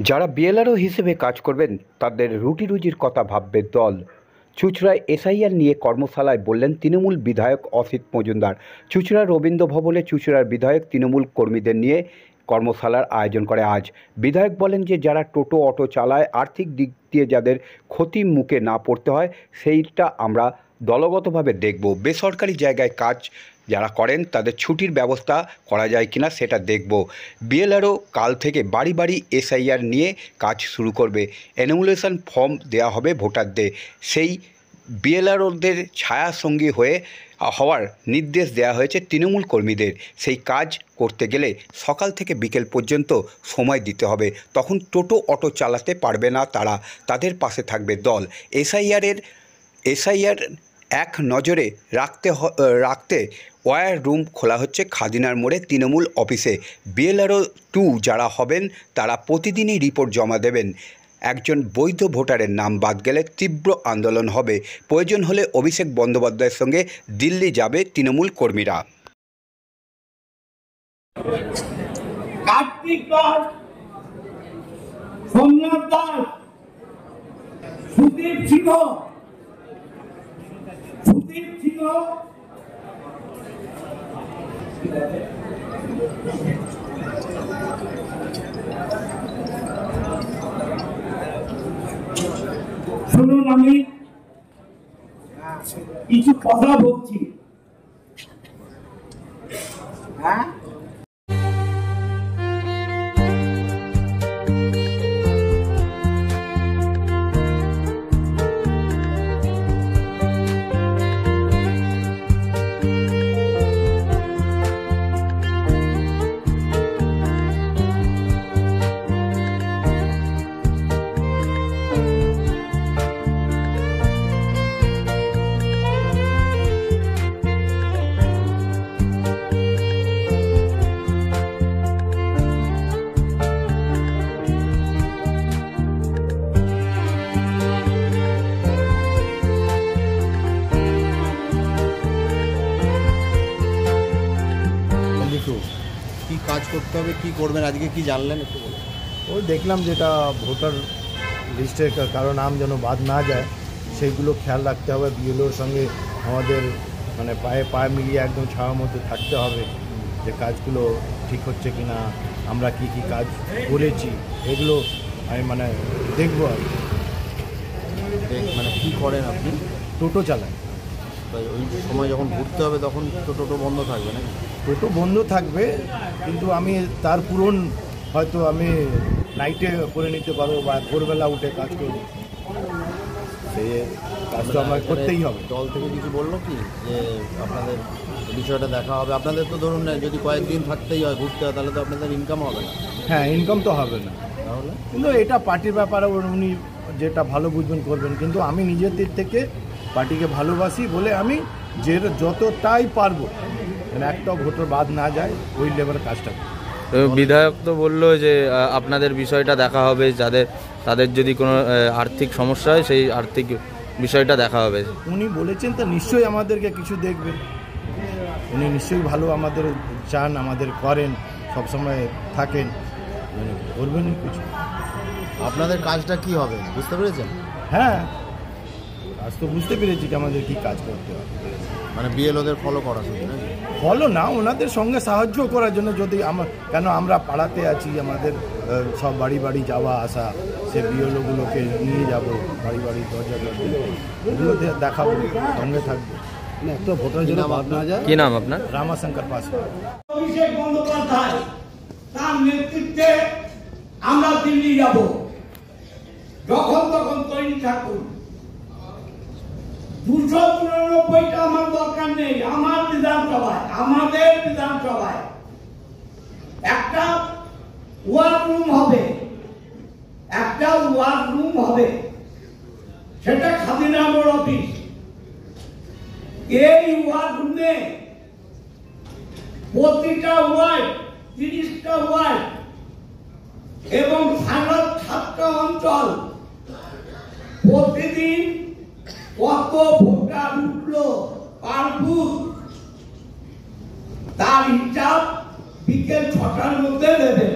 যারা বিএলআরও হিসেবে কাজ করবেন তাদের রুটি রুজির কথা ভাববে দল। চুঁচুড়ায় এসআইআর নিয়ে কর্মশালায় বললেন তৃণমূল বিধায়ক অসিত মজুমদার। চুঁচুড়া রবীন্দ্র ভবনে চুঁচুড়ার বিধায়ক তৃণমূল কর্মীদের নিয়ে কর্মশালার আয়োজন করে আজ। বিধায়ক বলেন যে যারা টোটো অটো চালায় আর্থিক দিক দিয়ে যাদের ক্ষতির মুখে না পড়তে হয় সেইটা আমরা দলগতভাবে দেখব। বেসরকারি জায়গায় কাজ যারা করেন তাদের ছুটির ব্যবস্থা করা যায় কিনা সেটা দেখব। বিএলআরও কাল থেকে বাড়ি বাড়ি এসআইআর নিয়ে কাজ শুরু করবে। এনুমুলেশন ফর্ম দেওয়া হবে ভোটারদের। সেই বিএলআরওদের ছায়াসঙ্গী হওয়ার নির্দেশ দেওয়া হয়েছে তৃণমূল কর্মীদের। সেই কাজ করতে গেলে সকাল থেকে বিকেল পর্যন্ত সময় দিতে হবে, তখন টোটো অটো চালাতে পারবে না তারা। তাদের পাশে থাকবে দল। এসআইআর এক নজরে রাখতে ওয়্যার রুম খোলা হচ্ছে খাদিনার মোড়ে তৃণমূল অফিসে। বিএলআরও 2 যারা হবেন তারা প্রতিদিনই রিপোর্ট জমা দেবেন। একজন বৈধ ভোটারের নাম বাদ গেলে তীব্র আন্দোলন হবে। প্রয়োজন হলে অভিষেক বন্দ্যোপাধ্যায়ের সঙ্গে দিল্লি যাবে তৃণমূল কর্মীরা। শুনুন, আমি কিছু কথা বলছি। কি কাজ করতে হবে, কি করবেন, আজকে কি জানলেন একটু বলুন। ওই দেখলাম যেটা ভোটার লিস্টে কারো নাম যেন বাদ না যায় সেইগুলো খেয়াল রাখতে হবে। বিএলওর সঙ্গে আমাদের মানে পায়ে মিলিয়ে একদম ছাওয়ার মধ্যে থাকতে হবে যে কাজগুলো ঠিক হচ্ছে কি না, আমরা কি কি কাজ করেছি এগুলো আমি মানে দেখবো আর মানে কী করেন আপনি? টোটো চালাই। ওই সময় যখন ঘুরতে হবে তখন তো টোটো বন্ধ থাকবে না? টোটো বন্ধ থাকবে, কিন্তু আমি তার পূরণ হয়তো আমি নাইটে করে নিতে পারবো বা ভোরবেলা উঠে কাজ করবো। সে কাজটা আমার করতেই হবে। দল থেকে কিছু বললো কি যে আপনাদের বিষয়টা দেখা হবে? আপনাদের তো ধরুন না, যদি কয়েকদিন থাকতেই হয়, ঘুরতে হয়, তাহলে তো আপনাদের ইনকাম হবে না। হ্যাঁ, ইনকাম তো হবে না, তাহলে কিন্তু এটা পার্টির ব্যাপারে উনি যেটা ভালো বুঝবেন করবেন। কিন্তু আমি নিজের দিক থেকে পার্টিকে ভালোবাসি বলে আমি যে যতটাই পারবো মানে একটাও ভোটার বাদ না যায় ওই লেভেলের কাজটা করি। বিধায়ক তো বললো যে আপনাদের বিষয়টা দেখা হবে, তাদের যদি কোনো আর্থিক সমস্যা হয় সেই আর্থিক বিষয়টা দেখা হবে। উনি বলেছেন তো নিশ্চয়ই আমাদেরকে কিছু দেখবেন, উনি নিশ্চয়ই ভালো আমাদের চান, আমাদের করেন, সবসময় থাকেন, মানে করবেনই কিছু। আপনাদের কাজটা কি হবে বুঝতে পেরেছেন? হ্যাঁ, কাজ তো বুঝতে পেরেছি কি আমাদের কি কাজ করতে হবে। মানে বিএলওদের ফলো করা শুধু নাকি? ফলো না, ওনাদের সঙ্গে সাহায্য করার জন্য। যদি আমরা পাড়াতে আছি, আমাদের সব বাড়ি বাড়ি যাওয়া আসা, সে বিএলওগুলোকে নিয়ে যাব বাড়ি বাড়ি, দরজা এগুলো দেখাবো, সঙ্গে থাকবো। একটা ভোটার জন্য বাদ না যায়। কি নাম আপনার? রামাশঙ্কর পাসওয়ান। অভিষেক বন্দ্যোপাধ্যায় তার নেতৃত্বে আমরা দিল্লি যাব, যখন তখন তৈরি থাকুন। 293টা আমার দরকার নেই। আমাদের বিধানসভায় একটা ওয়ার রুম হবে, সেটা খাদিনা মোড় অফিস। এই ওয়ার রুমে প্রতিটা ওয়ার্ড 30টা ওয়ার্ড এবং 7টা অঞ্চল প্রতিদিন কত ভোটার উঠলো পার বুথ তার হিসাব বিকেল 6টার মধ্যে দেবেন।